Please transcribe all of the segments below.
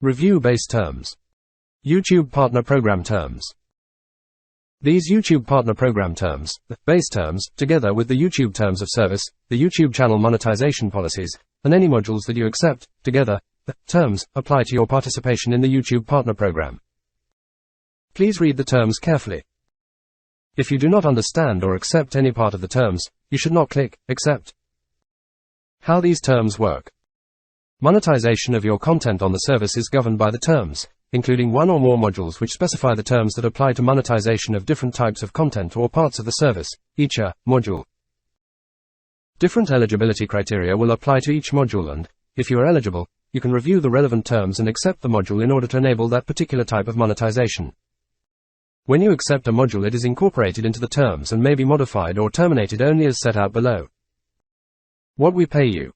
Review base terms. YouTube Partner Program terms. These YouTube Partner Program terms, the base terms, together with the YouTube Terms of Service, the YouTube channel monetization policies, and any modules that you accept, together, the terms, apply to your participation in the YouTube Partner Program. Please read the terms carefully. If you do not understand or accept any part of the terms, you should not click Accept. How these terms work. Monetization of your content on the service is governed by the terms, including one or more modules which specify the terms that apply to monetization of different types of content or parts of the service, each module. Different eligibility criteria will apply to each module and, if you are eligible, you can review the relevant terms and accept the module in order to enable that particular type of monetization. When you accept a module, it is incorporated into the terms and may be modified or terminated only as set out below. What we pay you.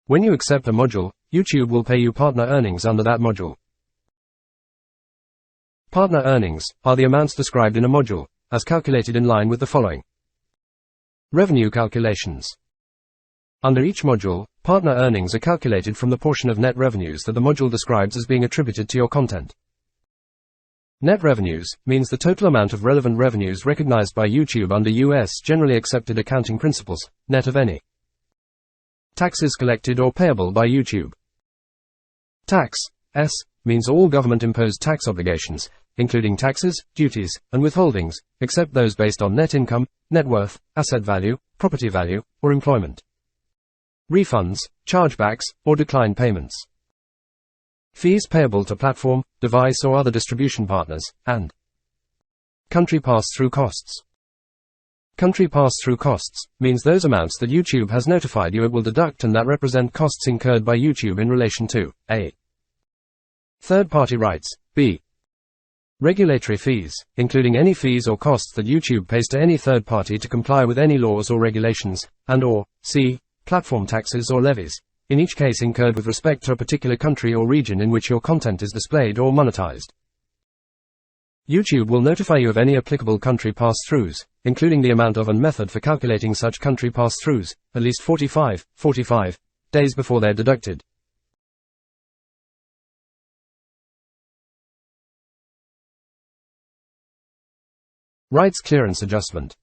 When you accept a module, YouTube will pay you partner earnings under that module. Partner earnings are the amounts described in a module, as calculated in line with the following. Revenue calculations. Under each module, partner earnings are calculated from the portion of net revenues that the module describes as being attributed to your content. Net revenues means the total amount of relevant revenues recognized by YouTube under US generally accepted accounting principles, net of any taxes collected or payable by YouTube. Tax means all government-imposed tax obligations, including taxes, duties, and withholdings, except those based on net income, net worth, asset value, property value, or employment. Refunds, chargebacks, or declined payments. Fees payable to platform, device or other distribution partners, and country pass-through costs. Country pass-through costs means those amounts that YouTube has notified you it will deduct and that represent costs incurred by YouTube in relation to a. Third-party rights, b. Regulatory fees, including any fees or costs that YouTube pays to any third party to comply with any laws or regulations, and or c. Platform taxes or levies, in each case incurred with respect to a particular country or region in which your content is displayed or monetized. YouTube will notify you of any applicable country pass-throughs, including the amount of and method for calculating such country pass-throughs, at least 45 days before they're deducted. Rights clearance adjustment.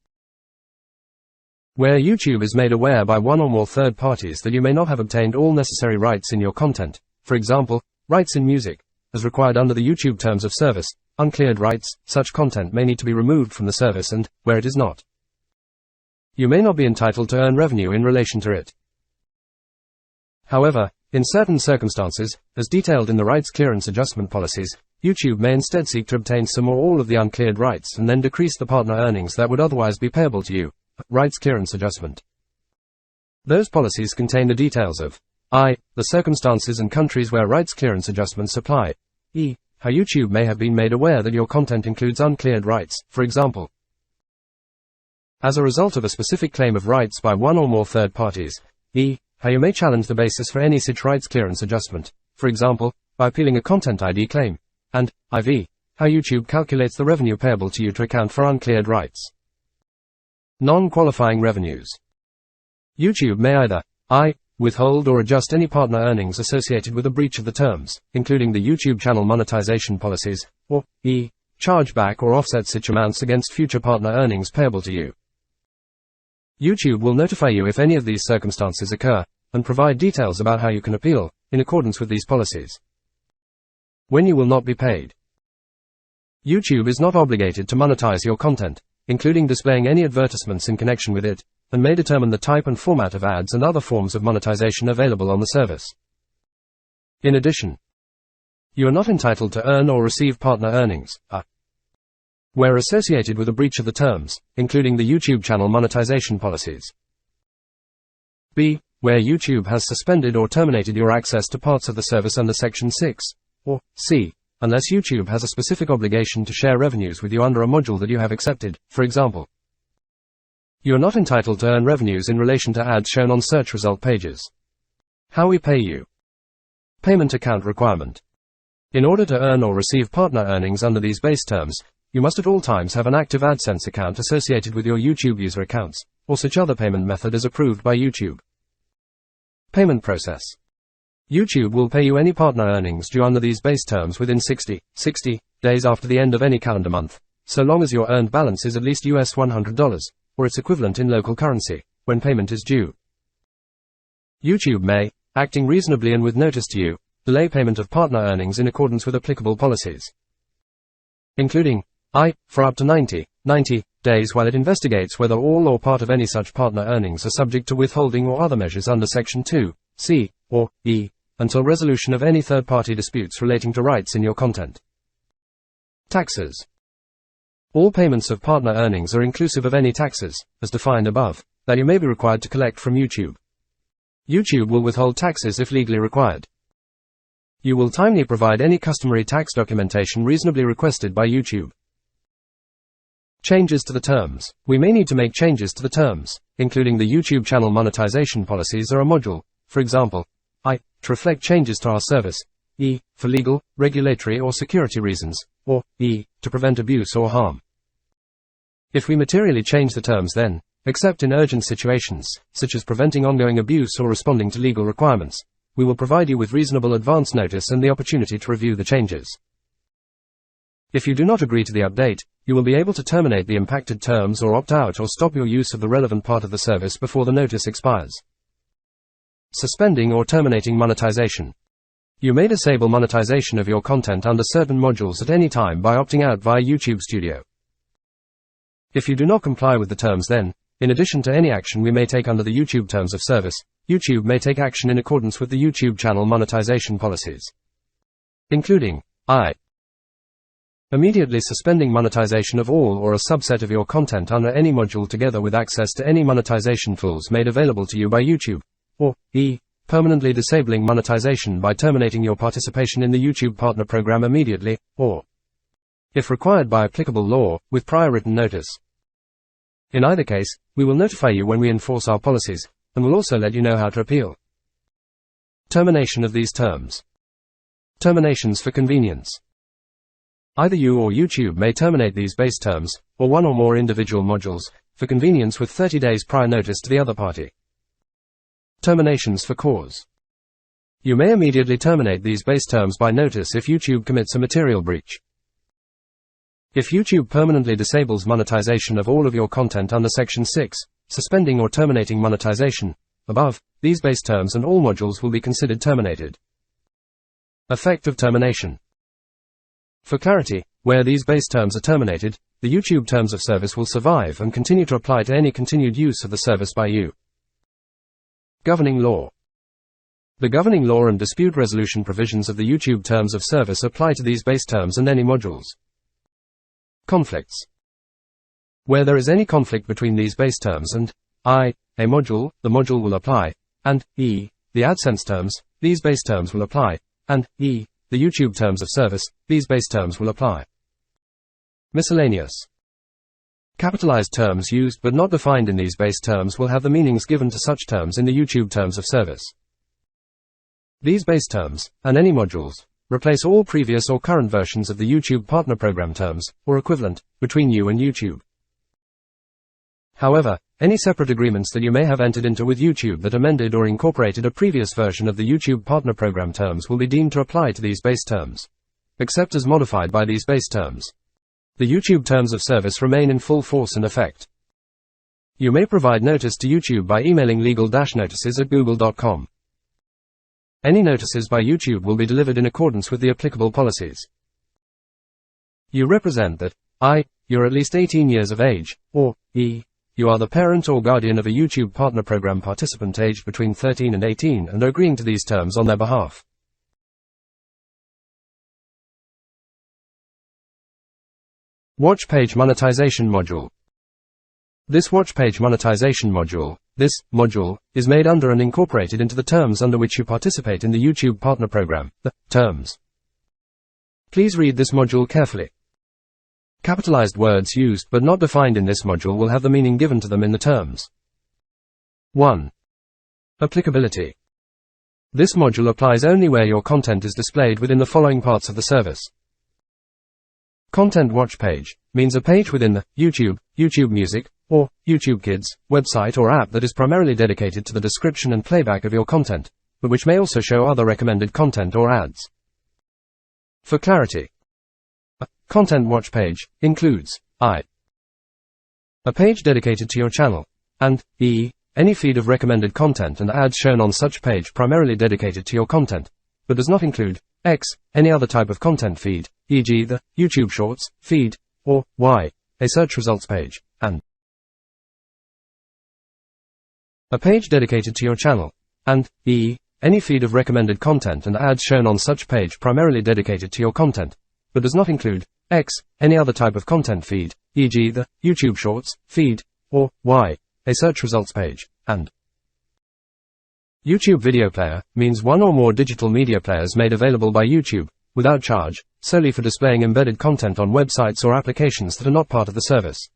Where YouTube is made aware by one or more third parties that you may not have obtained all necessary rights in your content, for example, rights in music, as required under the YouTube Terms of Service, uncleared rights, such content may need to be removed from the service and, where it is not, you may not be entitled to earn revenue in relation to it. However, in certain circumstances, as detailed in the rights clearance adjustment policies, YouTube may instead seek to obtain some or all of the uncleared rights and then decrease the partner earnings that would otherwise be payable to you. Rights clearance adjustment. Those policies contain the details of I. The circumstances and countries where rights clearance adjustments apply. E. How YouTube may have been made aware that your content includes uncleared rights, for example, as a result of a specific claim of rights by one or more third parties. E. How you may challenge the basis for any such rights clearance adjustment, for example, by appealing a Content ID claim. And IV. How YouTube calculates the revenue payable to you to account for uncleared rights. Non-qualifying revenues. YouTube may either I. Withhold or adjust any partner earnings associated with a breach of the terms, including the YouTube channel monetization policies, or E. Charge back or offset such amounts against future partner earnings payable to you. YouTube will notify you if any of these circumstances occur, and provide details about how you can appeal, in accordance with these policies. When you will not be paid. YouTube is not obligated to monetize your content, including displaying any advertisements in connection with it, and may determine the type and format of ads and other forms of monetization available on the service. In addition, you are not entitled to earn or receive partner earnings, where associated with a breach of the terms, including the YouTube channel monetization policies. B. Where YouTube has suspended or terminated your access to parts of the service under Section 6, or C. Unless YouTube has a specific obligation to share revenues with you under a module that you have accepted, for example. You are not entitled to earn revenues in relation to ads shown on search result pages. How we pay you. Payment account requirement. In order to earn or receive partner earnings under these base terms, you must at all times have an active AdSense account associated with your YouTube user accounts, or such other payment method as approved by YouTube. Payment process. YouTube will pay you any partner earnings due under these base terms within 60 days after the end of any calendar month, so long as your earned balance is at least US $100, or its equivalent in local currency, when payment is due. YouTube may, acting reasonably and with notice to you, delay payment of partner earnings in accordance with applicable policies, including for up to 90 days while it investigates whether all or part of any such partner earnings are subject to withholding or other measures under Section 2, C, or E, until resolution of any third-party disputes relating to rights in your content. Taxes. All payments of partner earnings are inclusive of any taxes, as defined above, that you may be required to collect from YouTube. YouTube will withhold taxes if legally required. You will timely provide any customary tax documentation reasonably requested by YouTube. Changes to the terms. We may need to make changes to the terms, including the YouTube channel monetization policies or a module, for example, to reflect changes to our service, E, for legal, regulatory or security reasons, or E, to prevent abuse or harm. If we materially change the terms then, except in urgent situations, such as preventing ongoing abuse or responding to legal requirements, we will provide you with reasonable advance notice and the opportunity to review the changes. If you do not agree to the update, you will be able to terminate the impacted terms or opt out or stop your use of the relevant part of the service before the notice expires. Suspending or terminating monetization. You may disable monetization of your content under certain modules at any time by opting out via YouTube Studio. If you do not comply with the terms then, in addition to any action we may take under the YouTube Terms of Service, YouTube may take action in accordance with the YouTube channel monetization policies, including immediately suspending monetization of all or a subset of your content under any module together with access to any monetization tools made available to you by YouTube, or permanently disabling monetization by terminating your participation in the YouTube Partner Program immediately, or, if required by applicable law, with prior written notice. In either case, we will notify you when we enforce our policies, and will also let you know how to appeal. Termination of these terms. Terminations for convenience. Either you or YouTube may terminate these base terms, or one or more individual modules, for convenience with 30 days prior notice to the other party. Terminations for cause. You may immediately terminate these base terms by notice if YouTube commits a material breach. If YouTube permanently disables monetization of all of your content under Section 6, suspending or terminating monetization, above, these base terms and all modules will be considered terminated. Effect of termination. For clarity, where these base terms are terminated, the YouTube Terms of Service will survive and continue to apply to any continued use of the service by you. Governing law. The governing law and dispute resolution provisions of the YouTube Terms of Service apply to these base terms and any modules. Conflicts. Where there is any conflict between these base terms and a module, the module will apply, and the AdSense terms, these base terms will apply, and the YouTube Terms of Service, these base terms will apply. Miscellaneous. Capitalized terms used but not defined in these base terms will have the meanings given to such terms in the YouTube Terms of Service. These base terms, and any modules, replace all previous or current versions of the YouTube Partner Program terms, or equivalent, between you and YouTube. However, any separate agreements that you may have entered into with YouTube that amended or incorporated a previous version of the YouTube Partner Program terms will be deemed to apply to these base terms, except as modified by these base terms. The YouTube Terms of Service remain in full force and effect. You may provide notice to YouTube by emailing legal-notices@google.com. Any notices by YouTube will be delivered in accordance with the applicable policies. You represent that you're at least 18 years of age, or you are the parent or guardian of a YouTube Partner Program participant aged between 13 and 18 and are agreeing to these terms on their behalf. Watch Page Monetization Module. This Watch Page Monetization Module, is made under and incorporated into the terms under which you participate in the YouTube Partner Program, the terms. Please read this module carefully. Capitalized words used but not defined in this module will have the meaning given to them in the terms. 1. Applicability. This module applies only where your content is displayed within the following parts of the service. Content Watch Page means a page within the YouTube Music, or YouTube Kids website or app that is primarily dedicated to the description and playback of your content, but which may also show other recommended content or ads. For clarity, a content watch page includes I. a page dedicated to your channel, and E. any feed of recommended content and ads shown on such page primarily dedicated to your content, but does not include X. any other type of content feed, e.g. the YouTube Shorts feed, or Y. a search results page, and a page dedicated to your channel, and E. any feed of recommended content and ads shown on such page primarily dedicated to your content, but does not include X. any other type of content feed, e.g. the YouTube Shorts feed, or Y. a search results page, and YouTube Video Player means one or more digital media players made available by YouTube, without charge, solely for displaying embedded content on websites or applications that are not part of the service.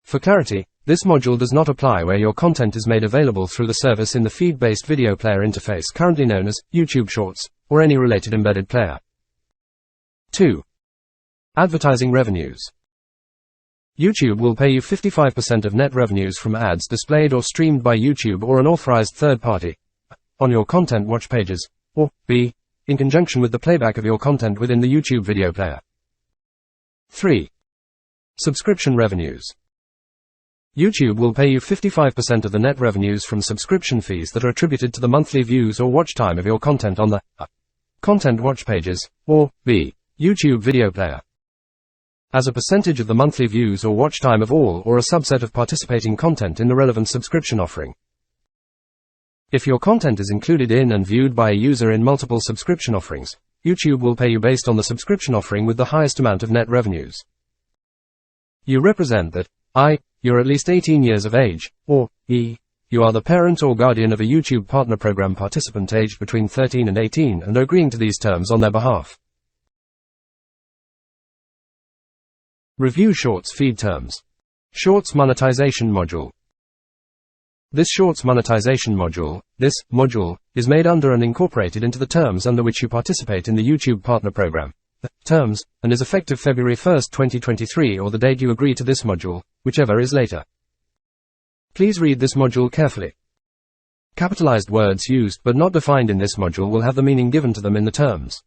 For clarity, this module does not apply where your content is made available through the service in the feed-based video player interface currently known as YouTube Shorts, or any related embedded player. 2. Advertising revenues. YouTube will pay you 55% of net revenues from ads displayed or streamed by YouTube or an authorized third party on your content watch pages, or B. in conjunction with the playback of your content within the YouTube video player. 3. Subscription revenues. YouTube will pay you 55% of the net revenues from subscription fees that are attributed to the monthly views or watch time of your content on the content watch pages, or B. YouTube video player, as a percentage of the monthly views or watch time of all or a subset of participating content in the relevant subscription offering. If your content is included in and viewed by a user in multiple subscription offerings, YouTube will pay you based on the subscription offering with the highest amount of net revenues. You represent that I. you're at least 18 years of age, or E. you are the parent or guardian of a YouTube partner program participant aged between 13 and 18 and are agreeing to these terms on their behalf. Review Shorts feed terms. Shorts monetization module. This Shorts monetization module, is made under and incorporated into the terms under which you participate in the YouTube partner program. The terms, and is effective February 1, 2023 or the date you agree to this module, whichever is later. Please read this module carefully. Capitalized words used but not defined in this module will have the meaning given to them in the terms.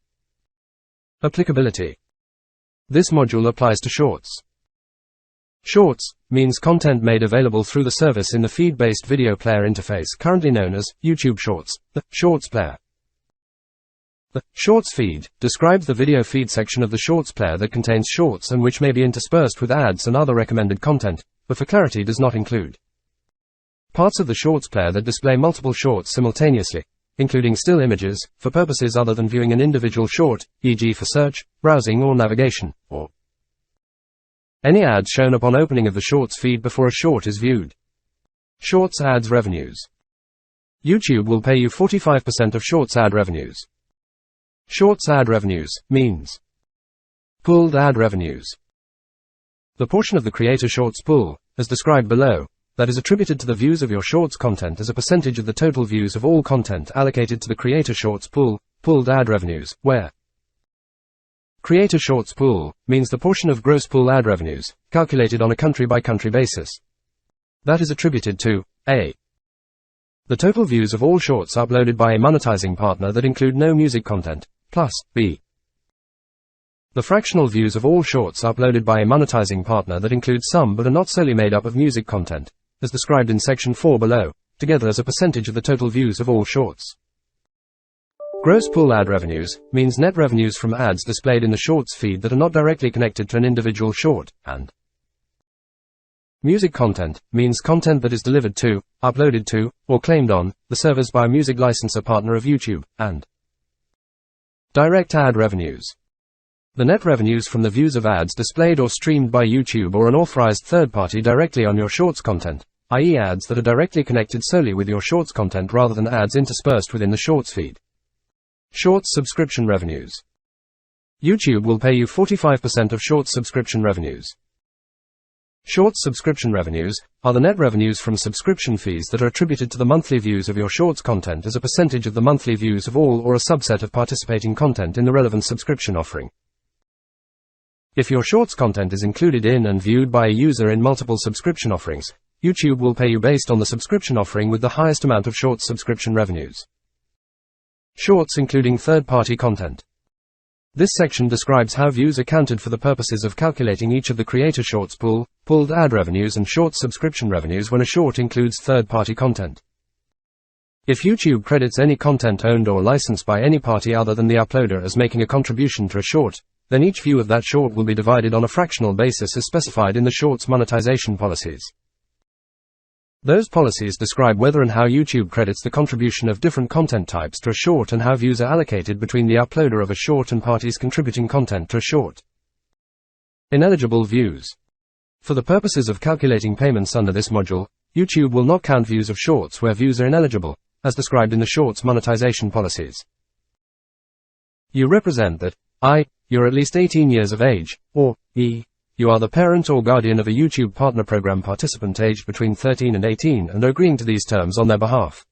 Applicability. This module applies to Shorts. Shorts means content made available through the service in the feed-based video player interface currently known as YouTube Shorts, the Shorts player. The Shorts feed describes the video feed section of the Shorts player that contains shorts and which may be interspersed with ads and other recommended content, but for clarity does not include parts of the Shorts player that display multiple shorts simultaneously, including still images, for purposes other than viewing an individual short, e.g. for search, browsing or navigation, or any ads shown upon opening of the Shorts feed before a short is viewed. Shorts ads revenues. YouTube will pay you 45% of Shorts ad revenues. Shorts ad revenues means pooled ad revenues. The portion of the Creator Shorts pool, as described below, that is attributed to the views of your Shorts content as a percentage of the total views of all content allocated to the Creator Shorts pool, pooled ad revenues, where Creator Shorts pool means the portion of gross pool ad revenues, calculated on a country-by-country basis, that is attributed to A. the total views of all shorts uploaded by a monetizing partner that include no music content, plus B. the fractional views of all shorts uploaded by a monetizing partner that include some but are not solely made up of music content, as described in section 4 below, together as a percentage of the total views of all shorts. Gross pool ad revenues means net revenues from ads displayed in the Shorts feed that are not directly connected to an individual short, and music content means content that is delivered to, uploaded to, or claimed on the service by a music licensor partner of YouTube, and direct ad revenues. The net revenues from the views of ads displayed or streamed by YouTube or an authorized third party directly on your Shorts content, i.e. ads that are directly connected solely with your Shorts content rather than ads interspersed within the Shorts feed. Shorts subscription revenues. YouTube will pay you 45% of Shorts subscription revenues. Shorts subscription revenues are the net revenues from subscription fees that are attributed to the monthly views of your Shorts content as a percentage of the monthly views of all or a subset of participating content in the relevant subscription offering. If your Shorts content is included in and viewed by a user in multiple subscription offerings, YouTube will pay you based on the subscription offering with the highest amount of Shorts subscription revenues. Shorts including third-party content. This section describes how views are counted for the purposes of calculating each of the Creator Shorts pool, pulled ad revenues and Shorts subscription revenues when a short includes third-party content. If YouTube credits any content owned or licensed by any party other than the uploader as making a contribution to a short, then each view of that short will be divided on a fractional basis as specified in the Shorts monetization policies. Those policies describe whether and how YouTube credits the contribution of different content types to a short and how views are allocated between the uploader of a short and parties contributing content to a short. Ineligible views. For the purposes of calculating payments under this module, YouTube will not count views of shorts where views are ineligible, as described in the Shorts monetization policies. You represent that I, you're at least 18 years of age, or E, you are the parent or guardian of a YouTube Partner Program participant aged between 13 and 18 and are agreeing to these terms on their behalf.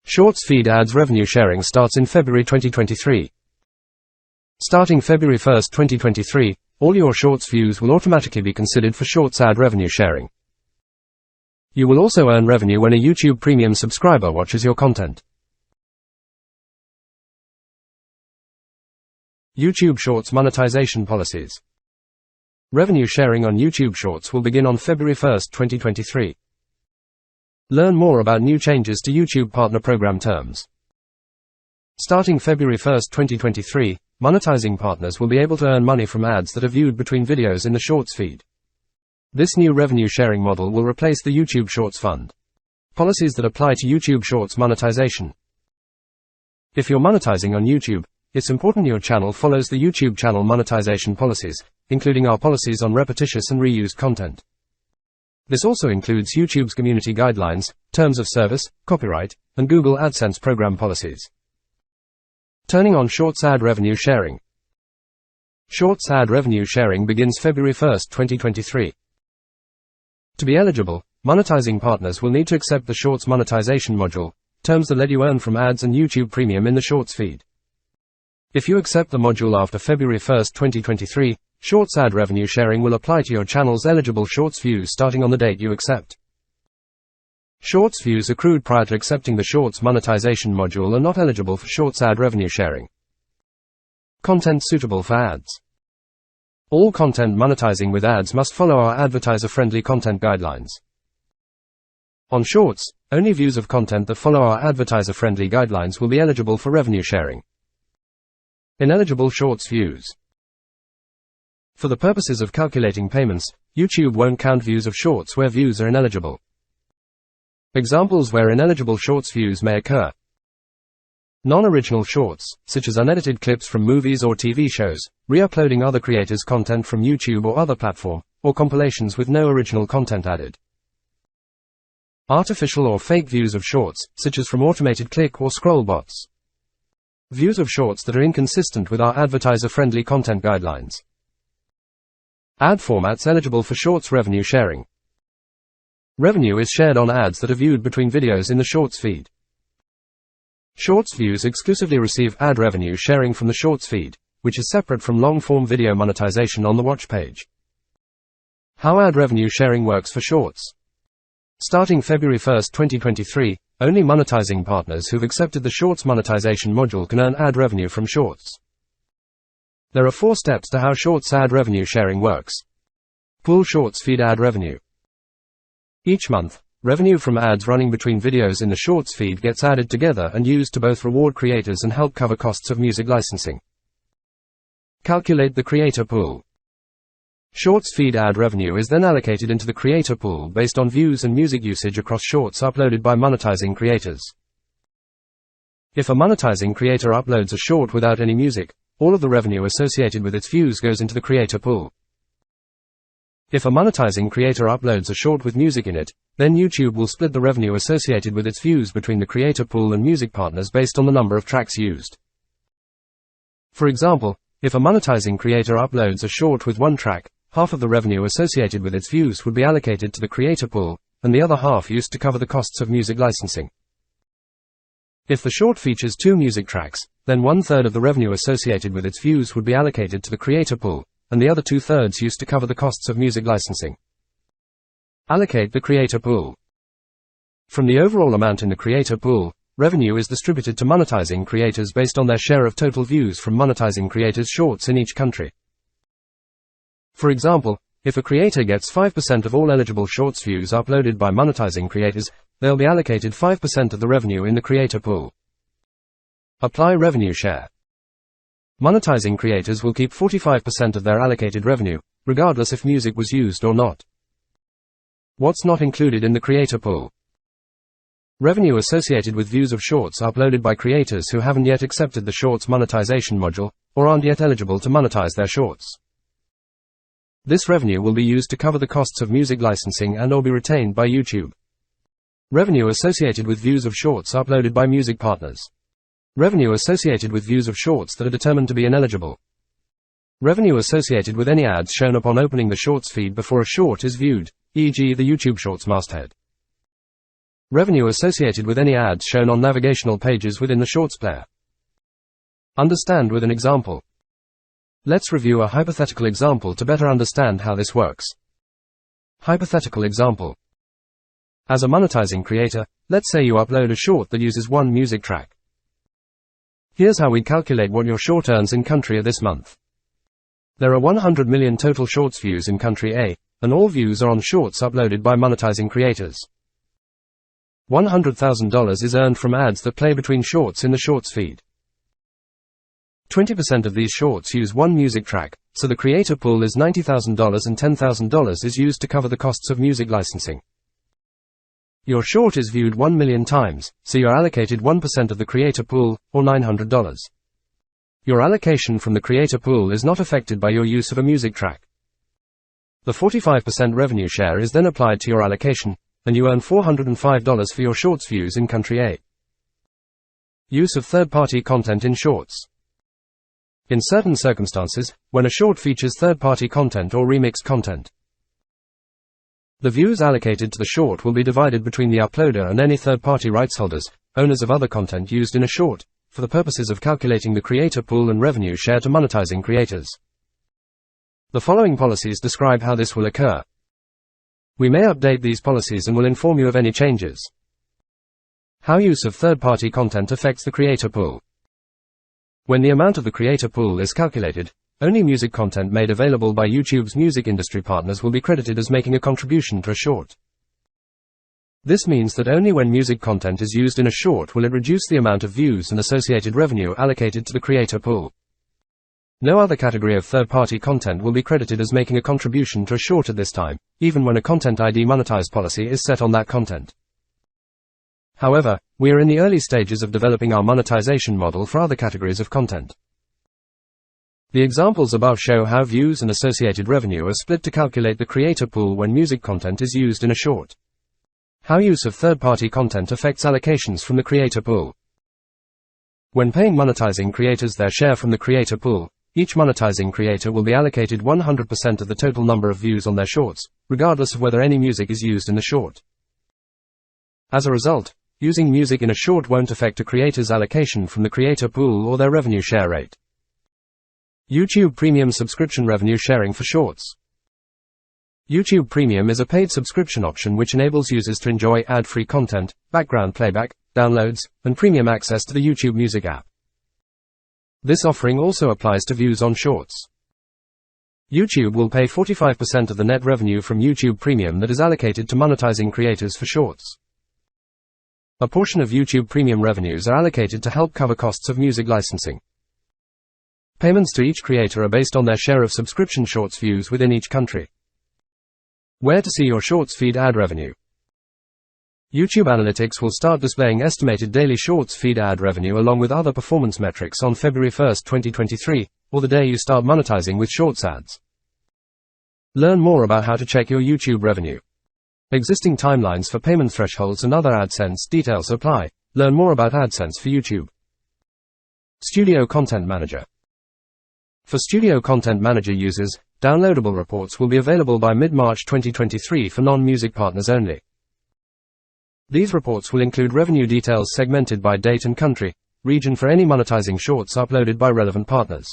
Shorts feed ads revenue sharing starts in February 2023. Starting February 1, 2023, all your Shorts views will automatically be considered for Shorts ad revenue sharing. You will also earn revenue when a YouTube Premium subscriber watches your content. YouTube Shorts monetization policies. Revenue sharing on YouTube Shorts will begin on February 1, 2023. Learn more about new changes to YouTube Partner Program terms. Starting February 1, 2023, monetizing partners will be able to earn money from ads that are viewed between videos in the Shorts feed. This new revenue sharing model will replace the YouTube Shorts Fund. Policies that apply to YouTube Shorts monetization. If you're monetizing on YouTube, it's important your channel follows the YouTube channel monetization policies, including our policies on repetitious and reused content. This also includes YouTube's community guidelines, terms of service, copyright, and Google AdSense program policies. Turning on Shorts ad revenue sharing. Shorts ad revenue sharing begins February 1, 2023. To be eligible, monetizing partners will need to accept the Shorts monetization module, terms that let you earn from ads and YouTube Premium in the Shorts feed. If you accept the module after February 1, 2023, Shorts ad revenue sharing will apply to your channel's eligible Shorts views starting on the date you accept. Shorts views accrued prior to accepting the Shorts monetization module are not eligible for Shorts ad revenue sharing. Content suitable for ads. All content monetizing with ads must follow our advertiser-friendly content guidelines. On Shorts, only views of content that follow our advertiser-friendly guidelines will be eligible for revenue sharing. Ineligible Shorts views. For the purposes of calculating payments, YouTube won't count views of Shorts where views are ineligible. Examples where ineligible Shorts views may occur. Non-original Shorts, such as unedited clips from movies or TV shows, re-uploading other creators' content from YouTube or other platform, or compilations with no original content added. Artificial or fake views of Shorts, such as from automated click or scroll bots. Views of Shorts that are inconsistent with our advertiser-friendly content guidelines. Ad formats eligible for Shorts revenue sharing. Revenue is shared on ads that are viewed between videos in the Shorts feed. Shorts views exclusively receive ad revenue sharing from the Shorts feed, which is separate from long-form video monetization on the watch page. How ad revenue sharing works for Shorts. Starting February 1, 2023, only monetizing partners who've accepted the Shorts monetization module can earn ad revenue from Shorts. There are 4 steps to how Shorts ad revenue sharing works. Pool Shorts feed ad revenue. Each month, revenue from ads running between videos in the Shorts feed gets added together and used to both reward creators and help cover costs of music licensing. Calculate the creator pool. Shorts feed ad revenue is then allocated into the creator pool based on views and music usage across Shorts uploaded by monetizing creators. If a monetizing creator uploads a short without any music, all of the revenue associated with its views goes into the creator pool. If a monetizing creator uploads a short with music in it, then YouTube will split the revenue associated with its views between the creator pool and music partners based on the number of tracks used. For example, if a monetizing creator uploads a short with 1 track, half of the revenue associated with its views would be allocated to the creator pool, and the other half used to cover the costs of music licensing. If the short features 2 music tracks, then 1/3 of the revenue associated with its views would be allocated to the creator pool, and the other 2/3 used to cover the costs of music licensing. Allocate the creator pool. From the overall amount in the creator pool, revenue is distributed to monetizing creators based on their share of total views from monetizing creators' shorts in each country. For example, if a creator gets 5% of all eligible shorts views uploaded by monetizing creators, they'll be allocated 5% of the revenue in the creator pool. Apply revenue share. Monetizing creators will keep 45% of their allocated revenue, regardless if music was used or not. What's not included in the creator pool? Revenue associated with views of shorts uploaded by creators who haven't yet accepted the shorts monetization module, or aren't yet eligible to monetize their shorts. This revenue will be used to cover the costs of music licensing and/or be retained by YouTube. Revenue associated with views of shorts uploaded by music partners. Revenue associated with views of shorts that are determined to be ineligible. Revenue associated with any ads shown upon opening the shorts feed before a short is viewed, e.g. the YouTube Shorts masthead. Revenue associated with any ads shown on navigational pages within the shorts player. Understand with an example. Let's review a hypothetical example to better understand how this works. Hypothetical example. As a monetizing creator, let's say you upload a short that uses one music track. Here's how we calculate what your short earns in country A this month. There are 100 million total shorts views in country A, and all views are on shorts uploaded by monetizing creators. $100,000 is earned from ads that play between shorts in the shorts feed. 20% of these shorts use one music track, so the creator pool is $90,000 and $10,000 is used to cover the costs of music licensing. Your short is viewed 1 million times, so you're allocated 1% of the creator pool, or $900. Your allocation from the creator pool is not affected by your use of a music track. The 45% revenue share is then applied to your allocation, and you earn $405 for your shorts views in country A. Use of third-party content in shorts. In certain circumstances, when a short features third-party content or remixed content, the views allocated to the short will be divided between the uploader and any third-party rights holders, owners of other content used in a short, for the purposes of calculating the creator pool and revenue share to monetizing creators. The following policies describe how this will occur. We may update these policies and will inform you of any changes. How use of third-party content affects the creator pool. When the amount of the creator pool is calculated, only music content made available by YouTube's music industry partners will be credited as making a contribution to a short. This means that only when music content is used in a short will it reduce the amount of views and associated revenue allocated to the creator pool. No other category of third-party content will be credited as making a contribution to a short at this time, even when a Content ID monetized policy is set on that content. However, we are in the early stages of developing our monetization model for other categories of content. The examples above show how views and associated revenue are split to calculate the creator pool when music content is used in a short. How use of third-party content affects allocations from the creator pool. When paying monetizing creators their share from the creator pool, each monetizing creator will be allocated 100% of the total number of views on their shorts, regardless of whether any music is used in the short. As a result, using music in a short won't affect a creator's allocation from the creator pool or their revenue share rate. YouTube Premium subscription revenue sharing for shorts. YouTube Premium is a paid subscription option which enables users to enjoy ad-free content, background playback, downloads, and premium access to the YouTube Music app. This offering also applies to views on shorts. YouTube will pay 45% of the net revenue from YouTube Premium that is allocated to monetizing creators for shorts. A portion of YouTube Premium revenues are allocated to help cover costs of music licensing. Payments to each creator are based on their share of subscription shorts views within each country. Where to see your shorts feed ad revenue. YouTube Analytics will start displaying estimated daily shorts feed ad revenue along with other performance metrics on February 1, 2023, or the day you start monetizing with shorts ads. Learn more about how to check your YouTube revenue. Existing timelines for payment thresholds and other AdSense details apply. Learn more about AdSense for YouTube. Studio Content Manager. For Studio Content Manager users, downloadable reports will be available by mid-March 2023 for non-music partners only. These reports will include revenue details segmented by date and country, region for any monetizing shorts uploaded by relevant partners.